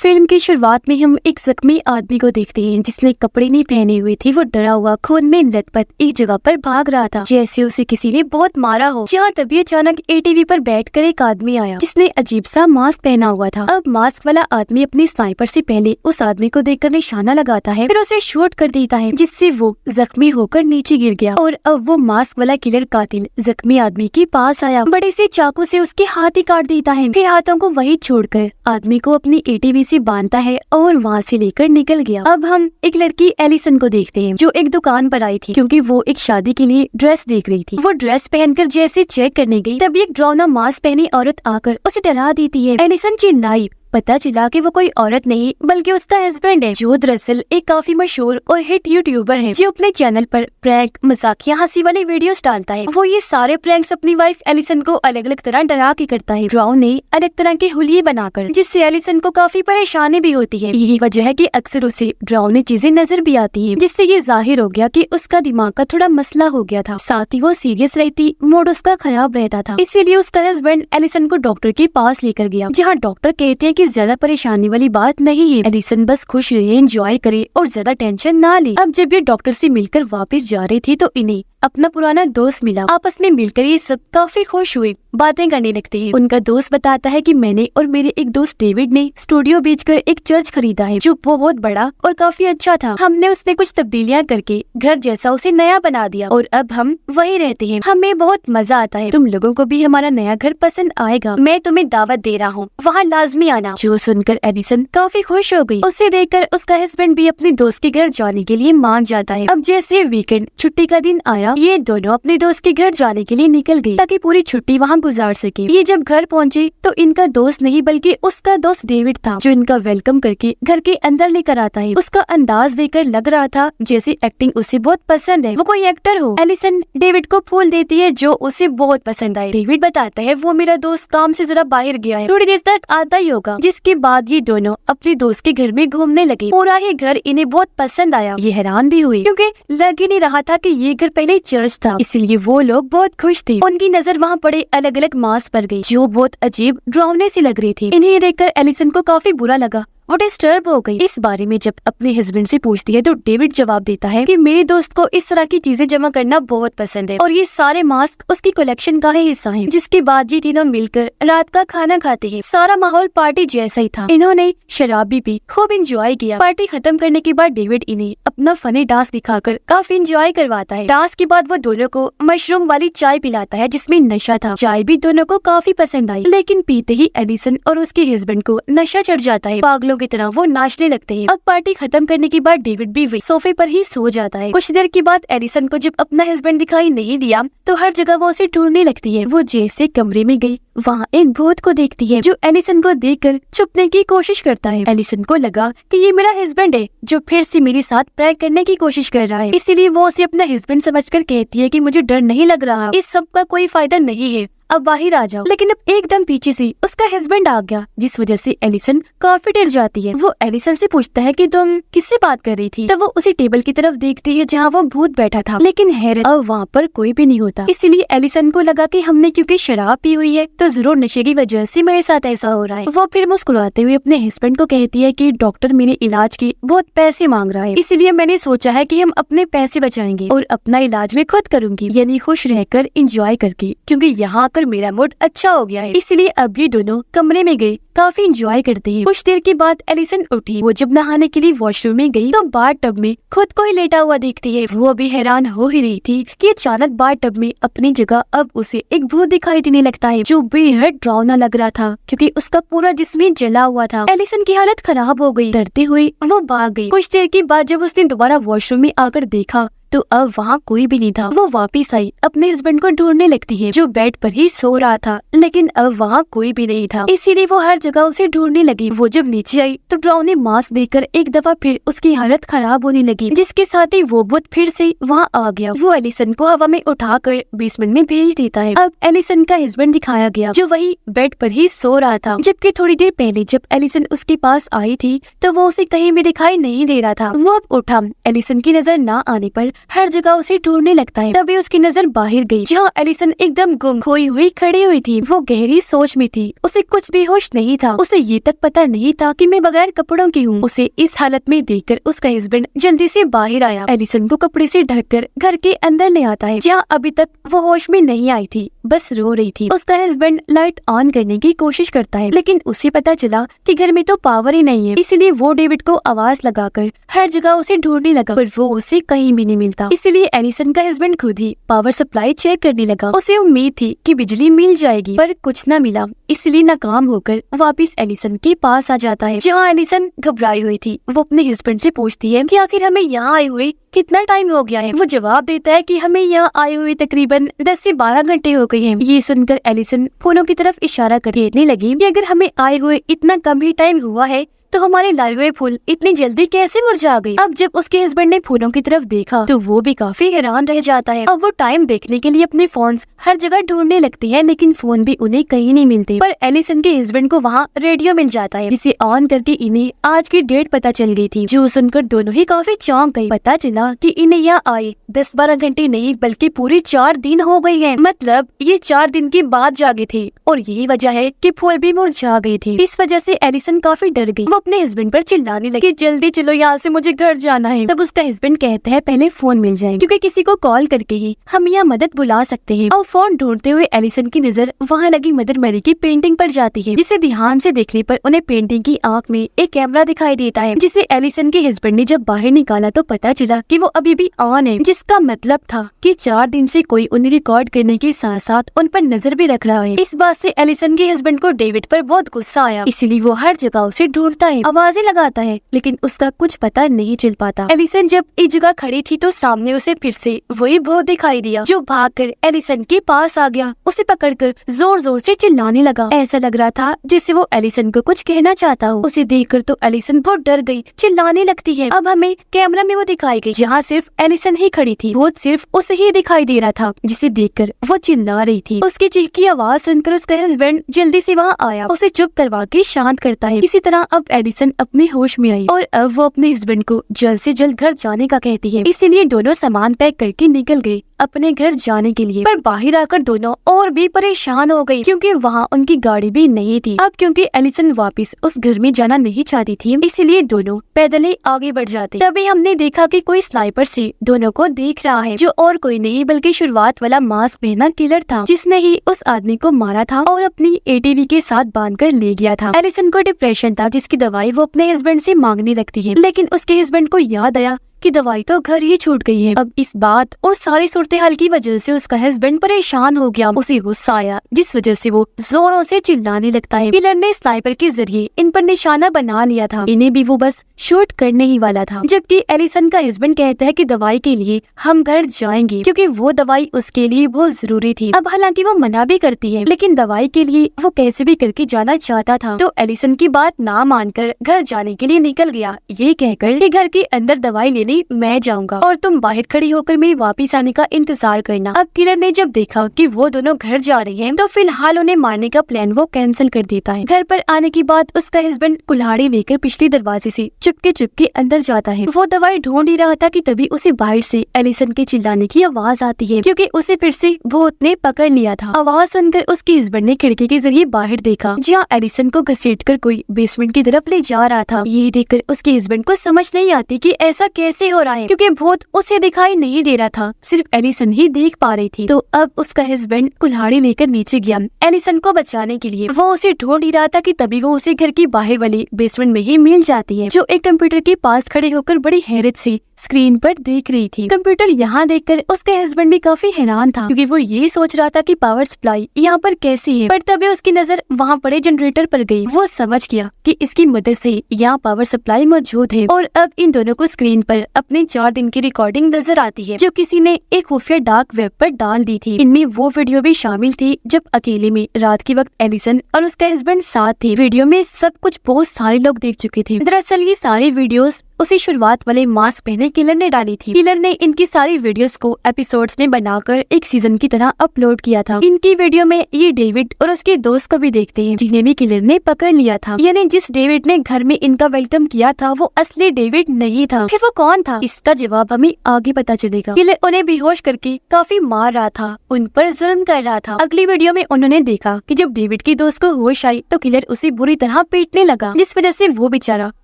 Film की शुरुआत में हम एक जख्मी आदमी को देखते हैं जिसने कपड़े नहीं पहने हुए थे। वो डरा हुआ खून में लथपथ एक जगह पर भाग रहा था, जैसे उसे किसी ने बहुत मारा हो। जहाँ तभी अचानक एटीवी पर बैठकर एक आदमी आया जिसने अजीब सा मास्क पहना हुआ था। अब मास्क वाला आदमी अपनी स्नाइपर से पहले उस आदमी को देखकर निशाना लगाता है, फिर उसे शूट कर देता है जिससे वो जख्मी होकर नीचे गिर गया। और अब वो मास्क वाला किलर कातिल जख्मी आदमी के पास आया, बड़े से चाकू से उसके हाथ ही काट देता है, फिर हाथों को वही छोड़कर आदमी को अपनी एटीवी से बांधता है और वहाँ से लेकर निकल गया। अब हम एक लड़की एलिसन को देखते हैं जो एक दुकान पर आई थी क्योंकि वो एक शादी के लिए ड्रेस देख रही थी। वो ड्रेस पहनकर जैसे चेक करने गई तभी एक डरावना मास्क पहनी औरत आकर उसे डरा देती है। एलिसन चिल्लाई। पता चला कि वो कोई औरत नहीं बल्कि उसका हस्बैंड है जो दरअसल एक काफी मशहूर और हिट यूट्यूबर है जो अपने चैनल पर प्रैंक, मजाकिया, हंसी वाले वीडियोस डालता है। वो ये सारे प्रैंक्स अपनी वाइफ एलिसन को अलग अलग तरह डरा के करता है, डरावने अलग तरह के हुलिये बनाकर, जिससे एलिसन को काफी परेशानी भी होती है। यही वजह है कि अक्सर उसे डरावनी चीजें नजर भी आती है, जिससे ये जाहिर हो गया कि उसका दिमाग का थोड़ा मसला हो गया था। साथ ही वो सीरियस रहती, मूड उसका खराब रहता था। इसीलिए उसका हस्बैंड एलिसन को डॉक्टर के पास लेकर गया, जहाँ डॉक्टर कहते हैं कि ज्यादा परेशानी वाली बात नहीं है, एलिसन बस खुश रहे, एंजॉय करे और ज्यादा टेंशन ना ले। अब जब ये डॉक्टर से मिलकर वापस जा रही थी तो इन्हें अपना पुराना दोस्त मिला। आपस में मिलकर ये सब काफी खुश हुए, बातें करने लगते हैं। उनका दोस्त बताता है कि मैंने और मेरे एक दोस्त डेविड ने स्टूडियो बेचकर एक चर्च खरीदा है जो बहुत बड़ा और काफी अच्छा था। हमने उसमें कुछ तब्दीलियां करके घर जैसा उसे नया बना दिया और अब हम वहीं रहते हैं। हमें बहुत मजा आता है, तुम लोगों को भी हमारा नया घर पसंद आएगा। मैं तुम्हें दावत दे रहा हूँ, वहाँ लाजमी आना। जो सुनकर एलिसन काफी खुश हो गई। उसे देखकर उसका हस्बैंड भी अपने दोस्त के घर जाने के लिए मान जाता है। अब जैसे वीकेंड छुट्टी का दिन आया, ये दोनों अपने दोस्त के घर जाने के लिए निकल गए ताकि पूरी छुट्टी वहाँ गुजार सके। ये जब घर पहुँचे तो इनका दोस्त नहीं बल्कि उसका दोस्त डेविड था जो इनका वेलकम करके घर के अंदर लेकर आता है। उसका अंदाज देखकर लग रहा था जैसे एक्टिंग उसे बहुत पसंद है, वो कोई एक्टर हो। एलिसन डेविड को फूल देती है जो उसे बहुत पसंद आए। डेविड बताता है वो मेरा दोस्त काम से जरा बाहर गया है, थोड़ी देर तक आता ही होगा। जिसके बाद ये दोनों अपने दोस्त के घर में घूमने लगे। पूरा ही घर इन्हें बहुत पसंद आया। ये हैरान भी हुए क्योंकि लग ही नहीं रहा था कि ये घर पहले चर्च था, इसलिए वो लोग बहुत खुश थे। उनकी नजर वहाँ पड़े अलग अलग मास्क पर गई जो बहुत अजीब, डरावने से लग रही थी। इन्हें देखकर एलिसन को काफी बुरा लगा, वो डिस्टर्ब हो गई। इस बारे में जब अपने हस्बैंड से पूछती है तो डेविड जवाब देता है कि मेरे दोस्त को इस तरह की चीजें जमा करना बहुत पसंद है और ये सारे मास्क उसकी कलेक्शन का ही हिस्सा है। जिसके बाद ये तीनों मिलकर रात का खाना खाते हैं। सारा माहौल पार्टी जैसा ही था। इन्होंने शराब भी पी, खूब इंजॉय किया। पार्टी खत्म करने के बाद डेविड इन्हें अपना फनी डांस दिखाकर काफी इंजॉय करवाता है। डांस के बाद वो दोनों को मशरूम वाली चाय पिलाता है जिसमें नशा था। चाय भी दोनों को काफी पसंद आई, लेकिन पीते ही एलिसन और उसके हस्बैंड को नशा चढ़ जाता है। पागलों की तरह वो नाचने लगते हैं। अब पार्टी खत्म करने के बाद डेविड भी सोफे पर ही सो जाता है। कुछ देर के बाद एलिसन को जब अपना हस्बैंड दिखाई नहीं दिया तो हर जगह वो उसे ढूंढने लगती है। वो जैसे कमरे में गई वहाँ एक भूत को देखती है जो एलिसन को देखकर छुपने की कोशिश करता है। एलिसन को लगा कि ये मेरा हस्बैंड है जो फिर से मेरे साथ प्रैंक करने की कोशिश कर रहा है, इसीलिए वो उसे अपना हस्बैंड समझकर कहती है कि मुझे डर नहीं लग रहा, इस सब का कोई फायदा नहीं है, अब बाहर आ जाओ। लेकिन अब एकदम पीछे से उसका हस्बैंड आ गया जिस वजह से एलिसन काफी डर जाती है। वो एलिसन से पूछता है कि तुम किससे बात कर रही थी। तब वो उसी टेबल की तरफ देखती है जहाँ वो भूत बैठा था, लेकिन हैरत अब वहाँ पर कोई भी नहीं होता। इसीलिए एलिसन को लगा कि हमने क्योंकि शराब पी हुई है तो जरूर नशे की वजह से मेरे साथ ऐसा हो रहा है। वो फिर मुस्कुराते हुए अपने हस्बैंड को कहती है कि डॉक्टर मेरे इलाज के बहुत पैसे मांग रहा है, इसीलिए मैंने सोचा है कि हम अपने पैसे बचाएंगे और अपना इलाज में खुद करूंगी, यानी खुश रहकर इंजॉय करके, क्योंकि यहाँ आकर मेरा मूड अच्छा हो गया है। इसलिए अब ये दोनों कमरे में गए, काफी इंजॉय करते हैं। कुछ देर के बाद एलिसन उठी। वो जब नहाने के लिए वॉशरूम में गई तो बाथ टब में खुद को ही लेटा हुआ देखती है। वो अभी हैरान हो ही रही थी कि अचानक बाथ टब में अपनी जगह अब उसे एक भूत दिखाई देने लगता है जो बेहद डरावना लग रहा था क्योंकि उसका पूरा जिस्म जला हुआ था। एलिसन की हालत खराब हो गई। डरते हुए वो भाग गई। कुछ देर के बाद जब उसने दोबारा वॉशरूम में आकर देखा तो अब वहाँ कोई भी नहीं था। वो वापस आई, अपने हस्बैंड को ढूंढने लगती है जो बेड पर ही सो रहा था, लेकिन अब वहाँ कोई भी नहीं था, इसीलिए वो हर जगह उसे ढूंढने लगी। वो जब नीचे आई तो डरावने मास्क देखकर एक दफा फिर उसकी हालत खराब होने लगी, जिसके साथ ही वो भूत फिर से वहाँ आ गया। वो एलिसन को हवा में उठाकर बेसमेंट में भेज देता है। अब एलिसन का हस्बैंड दिखाया गया जो वही बेड पर ही सो रहा था, जबकि थोड़ी देर पहले जब एलिसन उसके पास आई थी तो वो उसे कहीं भी दिखाई नहीं दे रहा था। वो अब उठा। एलिसन की नजर न आने पर हर जगह उसे ढूंढने लगता है। तभी उसकी नजर बाहर गई जहाँ एलिसन एकदम गुम खोई हुई खड़ी हुई थी। वो गहरी सोच में थी, उसे कुछ भी होश नहीं नहीं था। उसे ये तक पता नहीं था कि मैं बगैर कपड़ों की हूँ। उसे इस हालत में देखकर उसका हस्बैंड जल्दी से बाहर आया। एलिसन को कपड़े से ढककर घर के अंदर ले आता है, जहाँ अभी तक वो होश में नहीं आई थी, बस रो रही थी। उसका हस्बैंड लाइट ऑन करने की कोशिश करता है, लेकिन उसे पता चला कि घर में तो पावर ही नहीं है। इसलिए वो डेविड को आवाज लगाकर हर जगह उसे ढूंढने लगा, पर वो उसे कहीं भी नहीं मिलता। इसलिए एलिसन का हस्बैंड खुद ही पावर सप्लाई चेक करने लगा। उसे उम्मीद थी कि बिजली मिल जाएगी, पर कुछ न मिला। इसलिए नाकाम होकर वापस एलिसन के पास आ जाता है, जहाँ एलिसन घबराई हुई थी। वो अपने हस्बैंड से पूछती है कि आखिर हमें यहाँ आए हुए कितना टाइम हो गया है। वो जवाब देता है कि हमें यहाँ आए हुए तकरीबन 10 से 12 घंटे हो गए हैं। ये सुनकर एलिसन फूलों की तरफ इशारा कर कहने लगी कि अगर हमें आए हुए इतना कम ही टाइम हुआ है तो हमारे लाए हुए फूल इतनी जल्दी कैसे मुरझा गए। अब जब उसके हस्बैंड ने फूलों की तरफ देखा तो वो भी काफी हैरान रह जाता है। अब वो टाइम देखने के लिए अपने फोन्स हर जगह ढूंढने लगती है, लेकिन फोन भी उन्हें कहीं नहीं मिलते। पर एलिसन के हस्बैंड को वहाँ रेडियो मिल जाता है, जिसे ऑन करके इन्हें आज की डेट पता चल गई थी, जो सुनकर दोनों ही काफी चौंक गई। पता चला कि इन्हें यहाँ आए 10-12 घंटे नहीं बल्कि पूरे 4 दिन हो गए हैं। मतलब ये 4 दिन के बाद जागे थे, और यही वजह है कि फूल भी मुरझा गए थे। इस वजह से एलिसन काफी डर गई। वो अपने हस्बैंड पर चिल्लाने लगी, जल्दी चलो यहाँ से, मुझे घर जाना है। तब उसका हस्बैंड कहता है पहले फोन मिल जाए, क्योंकि किसी को कॉल करके ही हम यहाँ मदद बुला सकते हैं। और फोन ढूंढते हुए एलिसन की नजर वहाँ लगी मदर मैरी की पेंटिंग पर जाती है, जिसे ध्यान से देखने पर उन्हें पेंटिंग की आँख में एक कैमरा दिखाई देता है, जिसे एलिसन के हस्बैंड ने जब बाहर निकाला तो पता चला कि वो अभी भी ऑन है, जिसका मतलब था कि 4 दिन से कोई उन्हें रिकॉर्ड करने के साथ साथ उन पर नजर भी रख रहा है। इस बात से एलिसन के हस्बैंड को डेविड पर बहुत गुस्सा आया, इसलिए वो हर जगह उसे ढूंढता है, आवाजें लगाता है, लेकिन उसका कुछ पता नहीं चल पाता। एलिसन जब इस जगह खड़ी थी तो सामने उसे फिर से वही भूत दिखाई दिया, जो भागकर एलिसन के पास आ गया। उसे पकड़कर जोर जोर से चिल्लाने लगा। ऐसा लग रहा था जिससे वो एलिसन को कुछ कहना चाहता हो। उसे देखकर तो एलिसन बहुत डर गई, चिल्लाने लगती है। अब हमें कैमरा में वो दिखाई गई, जहाँ सिर्फ एलिसन ही खड़ी थी। भूत सिर्फ उसे ही दिखाई दे रहा था, जिसे देखकर वो चिल्ला रही थी। उसकी चीख की आवाज सुनकर उसका हस्बैंड जल्दी से वहाँ आया, उसे चुप करवा के शांत करता है। इसी तरह अब एलिसन अपने होश में आई, और अब वो अपने हस्बैंड को जल्द से जल्द घर जाने का कहती है। इसीलिए दोनों सामान पैक करके निकल गए अपने घर जाने के लिए। पर बाहर आकर दोनों और भी परेशान हो गई, क्योंकि वहाँ उनकी गाड़ी भी नहीं थी। अब क्योंकि एलिसन वापस उस घर में जाना नहीं चाहती थी, इसीलिए दोनों पैदल ही आगे बढ़ जाते। तभी हमने देखा कि कोई स्नाइपर से दोनों को देख रहा है, जो और कोई नहीं बल्कि शुरुआत वाला मास्क पहना किलर था, जिसने ही उस आदमी को मारा था और अपनी एटीवी के साथ बांधकर ले गया था। एलिसन को डिप्रेशन था, जिसकी दवाई वो अपने हस्बैंड से मांगने लगती है, लेकिन उसके हस्बैंड को याद आया कि दवाई तो घर ही छूट गई है। अब इस बात और सारी सूरत हाल की वजह से उसका हस्बैंड परेशान हो गया। उसे गुस्सा आया, जिस वजह से वो जोरों से चिल्लाने लगता है। किलर ने स्नाइपर के जरिए इन पर निशाना बना लिया था, इन्हें भी वो बस शूट करने ही वाला था। जबकि एलिसन का हस्बैंड कहता है कि दवाई के लिए हम घर जाएंगे, क्योंकि वो दवाई उसके लिए बहुत जरूरी थी। अब हालांकि वो मना भी करती है, लेकिन दवाई के लिए वो कैसे भी करके जाना चाहता था। तो एलिसन की बात ना मानकर घर जाने के लिए निकल गया, ये कहकर कि घर के अंदर दवाई लेने मैं जाऊंगा और तुम बाहर खड़ी होकर मेरे वापस आने का इंतजार करना। अब किलर ने जब देखा कि वो दोनों घर जा रहे हैं, तो फिलहाल उन्हें मारने का प्लान वो कैंसिल कर देता है। घर पर आने के बाद उसका हस्बैंड कुल्हाड़ी लेकर पिछले दरवाजे से चुपके अंदर जाता है। वो दवाई ढूंढ ही रहा था कि तभी उसे बाहर से एलिसन के चिल्लाने की आवाज आती है, क्योंकि उसे फिर से भूत ने पकड़ लिया था। आवाज सुनकर उसके हस्बैंड ने खिड़की के जरिए बाहर देखा, जहाँ एलिसन को घसीटकर कोई बेसमेंट की तरफ ले जा रहा था। ये देखकर उसके हस्बैंड को समझ नहीं आती कि ऐसा कैसे हो रहा है, क्योंकि भूत उसे दिखाई नहीं दे रहा था, सिर्फ एलिसन ही देख पा रही थी। तो अब उसका हस्बैंड कुल्हाड़ी लेकर नीचे गया एलिसन को बचाने के लिए। वो उसे ढूंढ ही रहा था कि तभी वो उसे घर की बाहर वाली बेसमेंट में ही मिल जाती है, जो एक कंप्यूटर के पास खड़े होकर बड़ी हैरत से स्क्रीन पर देख रही थी। कंप्यूटर यहाँ देखकर उसका हस्बैंड भी काफी हैरान था, क्योंकि वो ये सोच रहा था कि पावर सप्लाई यहाँ पर कैसी है। पर तभी उसकी नजर वहाँ पड़े जनरेटर पर गई। वो समझ गया कि इसकी मदद से यहाँ पावर सप्लाई मौजूद है। और अब इन दोनों को स्क्रीन पर अपने 4 दिन की रिकॉर्डिंग नजर आती है, जो किसी ने एक खुफिया डार्क वेब पर डाल दी थी। इनमें वो वीडियो भी शामिल थी जब अकेले में रात के वक्त एलिसन और उसका हस्बैंड साथ थे। वीडियो में सब कुछ बहुत सारे लोग देख चुके थे। दरअसल ये सारी वीडियोस उसी शुरुआत वाले मास्क पहने किलर ने डाली थी। किलर ने इनकी सारी वीडियोस को एपिसोड्स में बनाकर एक सीजन की तरह अपलोड किया था। इनकी वीडियो में ये डेविड और उसके दोस्त को भी देखते हैं, जिन्हें भी किलर ने पकड़ लिया था। यानी जिस डेविड ने घर में इनका वेलकम किया था वो असली डेविड नहीं था। फिर वो कौन कौन था? इसका जवाब हमें आगे पता चलेगा। किलर उन्हें बेहोश करके काफी मार रहा था, उन पर जुल्म कर रहा था। अगली वीडियो में उन्होंने देखा कि जब डेविड की दोस्त को होश आई तो किलर उसे बुरी तरह पीटने लगा, जिस वजह से वो बेचारा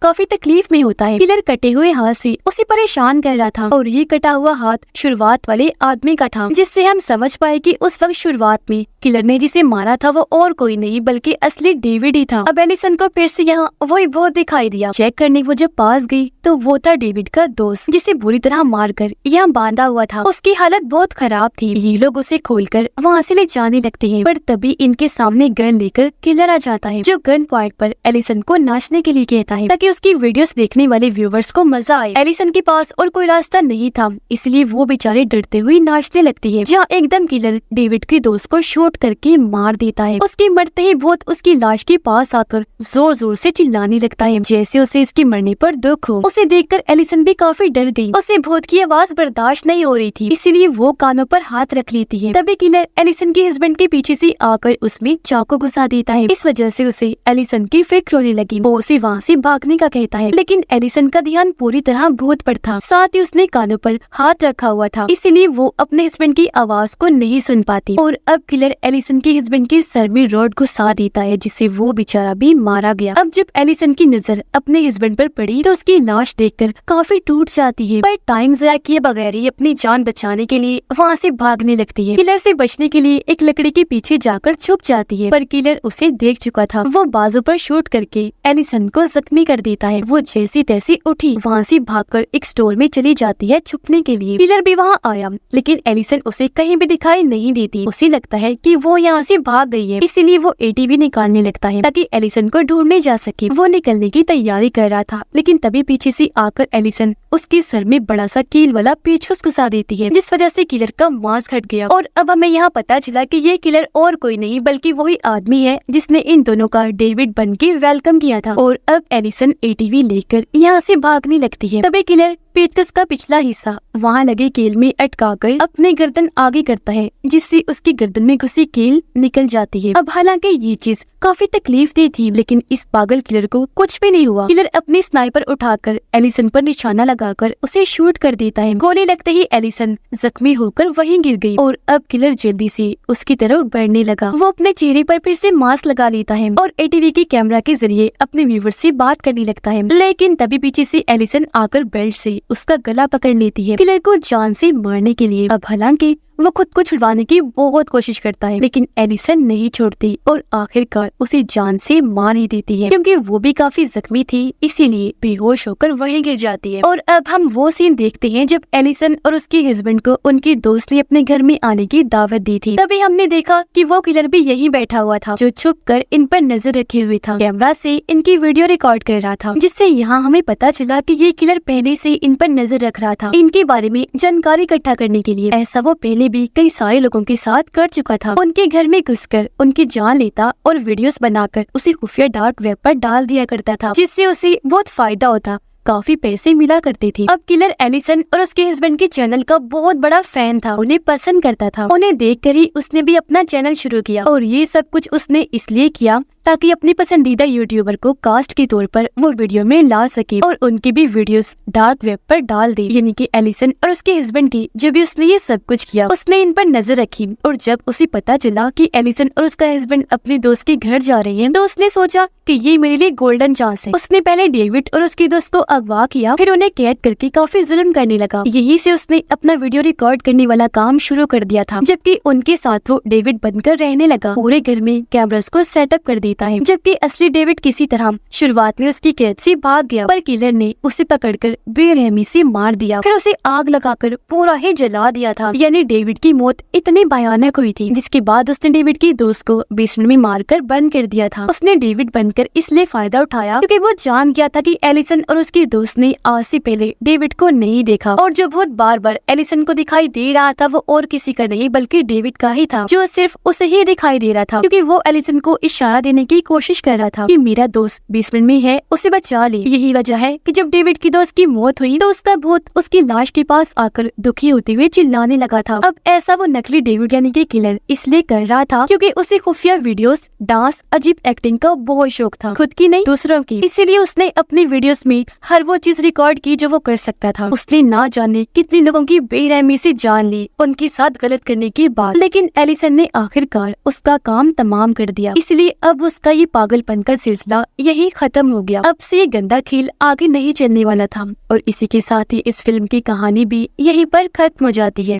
काफी तकलीफ में होता है। किलर कटे हुए हाथ से उसे परेशान कर रहा था और ये कटा हुआ हाथ शुरुआत वाले आदमी का था, जिससे हम समझ पाए कि उस वक्त शुरुआत में किलर ने जिसे मारा था वो और कोई नहीं बल्कि असली डेविड ही था। अब एलिसन को फिर से यहाँ वही भूत दिखाई दिया। चेक करने वो जब पास गई तो वो था डेविड का दोस्त, जिसे बुरी तरह मारकर यहाँ बांधा हुआ था। उसकी हालत बहुत खराब थी। ये लोग उसे खोलकर वहाँ से ले जाने लगते हैं, पर तभी इनके सामने गन लेकर किलर आ जाता है, जो गन पॉइंट पर एलिसन को नाचने के लिए कहता है ताकि उसकी वीडियोस देखने वाले व्यूवर्स को मजा आए। एलिसन के पास और कोई रास्ता नहीं था, इसलिए वो बेचारे डरते हुए नाचने लगती है। जहाँ एकदम किलर डेविड की दोस्त को शूट करके मार देता है। उसके मरते ही भूत उसकी लाश के पास आकर जोर जोर से चिल्लाने लगता है, जैसे उसे इसके मरने पर दुख हो। उसे देखकर एलिसन भी काफी डर गई। उसे भूत की आवाज बर्दाश्त नहीं हो रही थी, इसीलिए वो कानों पर हाथ रख लेती है। तभी किलर एलिसन के हस्बैंड के पीछे से आकर उसमें चाकू घुसा देता है। इस वजह से उसे एलिसन की फिक्र होने लगी। वो उसे वहाँ से भागने का कहता है, लेकिन एलिसन का ध्यान पूरी तरह भूत पर था। साथ ही उसने कानों पर हाथ रखा हुआ था, इसीलिए वो अपने हस्बैंड की आवाज को नहीं सुन पाती। और अब किलर एलिसन के हस्बैंड के सर में रॉड घुसा देता है, जिससे वो बेचारा भी मारा गया। अब जब एलिसन की नजर अपने हस्बैंड पर पड़ी तो उसकी लाश देखकर काफी टूट जाती है, पर टाइम ज़ाया किए बगैर ही अपनी जान बचाने के लिए वहाँ से भागने लगती है। किलर से बचने के लिए एक लकड़ी के पीछे जाकर छुप जाती है, पर किलर उसे देख चुका था। वो बाजू पर शूट करके एलिसन को जख्मी कर देता है। वो जैसी तैसी उठी वहाँ से भागकर एक स्टोर में चली जाती है छुपने के लिए। किलर भी वहाँ आया, लेकिन एलिसन उसे कहीं भी दिखाई नहीं देती। उसे लगता है कि वो यहाँ से भाग गई है, इसीलिए वो एटीवी निकालने लगता है ताकि एलिसन को ढूंढने जा सके। वो निकलने की तैयारी कर रहा था, लेकिन तभी पीछे से आकर एलिसन उसके सर में बड़ा सा कील वाला पेचकस घुसा देती है, जिस वजह से किलर का मांस घट गया। और अब हमें यहाँ पता चला कि ये किलर और कोई नहीं बल्कि वही आदमी है जिसने इन दोनों का डेविड बन के वेलकम किया था। और अब एलिसन एटीवी लेकर यहाँ से भागने लगती है। तभी किलर पेचकस का पिछला हिस्सा वहाँ लगे कील में अटकाकर अपने गर्दन आगे करता है, जिससे उसकी गर्दन में घुसी कील निकल जाती है। अब हालांकि ये चीज काफी तकलीफ दी थी, लेकिन इस पागल किलर को कुछ भी नहीं हुआ। किलर अपनी स्नाइपर उठाकर एलिसन पर निशाना लगाकर उसे शूट कर देता है। गोली लगते ही एलिसन जख्मी होकर वहीं गिर गई और अब किलर जल्दी से उसकी तरफ बढ़ने लगा। वो अपने चेहरे पर फिर से मास्क लगा लेता है और एटीवी के कैमरा के जरिए अपने व्यूवर से बात करने लगता है, लेकिन तभी पीछे से एलिसन आकर बेल्ट से उसका गला पकड़ लेती है, किलर को जान से मारने के लिए। अब हालांकि वो खुद को छुड़वाने की बहुत कोशिश करता है, लेकिन एलिसन नहीं छोड़ती और आखिरकार उसे जान से मार ही देती है, क्योंकि वो भी काफी जख्मी थी, इसीलिए बेहोश होकर वहीं गिर जाती है। और अब हम वो सीन देखते हैं जब एलिसन और उसके हस्बैंड को उनकी दोस्त ने अपने घर में आने की दावत दी थी। तभी हमने देखा कि वो किलर भी यहीं बैठा हुआ था, जो छुप कर इन पर नजर रखे हुए था। कैमरा से इनकी वीडियो रिकॉर्ड कर रहा था, जिससे यहाँ हमें पता चला कि ये किलर पहले से इन पर नजर रख रहा था, इनके बारे में जानकारी इकट्ठा करने के लिए। ऐसा वो पहले भी कई सारे लोगों के साथ कर चुका था। उनके घर में घुसकर उनकी जान लेता और वीडियोस बनाकर उसे खुफिया डार्क वेब पर डाल दिया करता था, जिससे उसे बहुत फायदा होता, काफी पैसे मिला करते थे। अब किलर एलिसन और उसके हस्बैंड के चैनल का बहुत बड़ा फैन था, उन्हें पसंद करता था। उन्हें देखकर ही उसने भी अपना चैनल शुरू किया, और ये सब कुछ उसने इसलिए किया ताकि अपनी पसंदीदा यूट्यूबर को कास्ट के तौर पर वो वीडियो में ला सके और उनकी भी वीडियोस डार्क वेब पर डाल दे। यानी कि एलिसन और उसके हस्बैंड की जब भी उसने ये सब कुछ किया, उसने इन पर नजर रखी, और जब उसे पता चला कि एलिसन और उसका हस्बैंड अपने दोस्त के घर जा रहे हैं, तो उसने सोचा कि ये मेरे लिए गोल्डन चांस है। उसने पहले डेविड और उसकी दोस्त को अगवा किया, फिर उन्हें कैद करके काफी जुल्म करने लगा। यही से उसने अपना वीडियो रिकॉर्ड करने वाला काम शुरू कर दिया था, जबकि उनके साथ वो डेविड बनकर रहने लगा। पूरे घर में कैमरास को सेटअप कर देता है, जबकि असली डेविड किसी तरह शुरुआत में उसकी कैद से भाग गया, पर किलर ने उसे पकड़कर बेरहमी से मार दिया, फिर उसे आग लगाकर पूरा ही जला दिया था। यानी डेविड की मौत इतनी भयानक हुई थी, जिसके बाद उसने डेविड की दोस्त को बेसमेंट में मारकर बंद कर दिया था। उसने डेविड बनकर इसलिए फायदा उठाया क्योंकि वो जान गया था कि एलिसन और उसकी दोस्त ने आज से पहले डेविड को नहीं देखा, और जो बहुत बार बार एलिसन को दिखाई दे रहा था वो और किसी का नहीं बल्कि डेविड का ही था, जो सिर्फ उसे ही दिखाई दे रहा था, क्योंकि वो एलिसन को इशारा देने की कोशिश कर रहा था कि मेरा दोस्त बेसमेंट में है, उसे बचा ले। यही वजह है कि जब डेविड की दोस्त की मौत हुई तो उसका भूत उसकी लाश के पास आकर दुखी होते हुए चिल्लाने लगा था। अब ऐसा वो नकली डेविड यानी कि किलर इसलिए कर रहा था क्योंकि उसे खुफिया वीडियोस, डांस, अजीब एक्टिंग का बहुत शौक था, खुद की नहीं दूसरों की। इसीलिए उसने अपनी वीडियोस में हर वो चीज रिकॉर्ड की जो वो कर सकता था। उसने ना जाने कितने लोगों की बेरहमी से जान ली उनके साथ गलत करने के बाद, लेकिन एलिसन ने आखिरकार उसका काम तमाम कर दिया। इसलिए अब उसका ये पागलपन का सिलसिला यही खत्म हो गया। अब से ये गंदा खेल आगे नहीं चलने वाला था और इसी के साथ ही इस फिल्म की कहानी भी यहीं पर खत्म हो जाती है।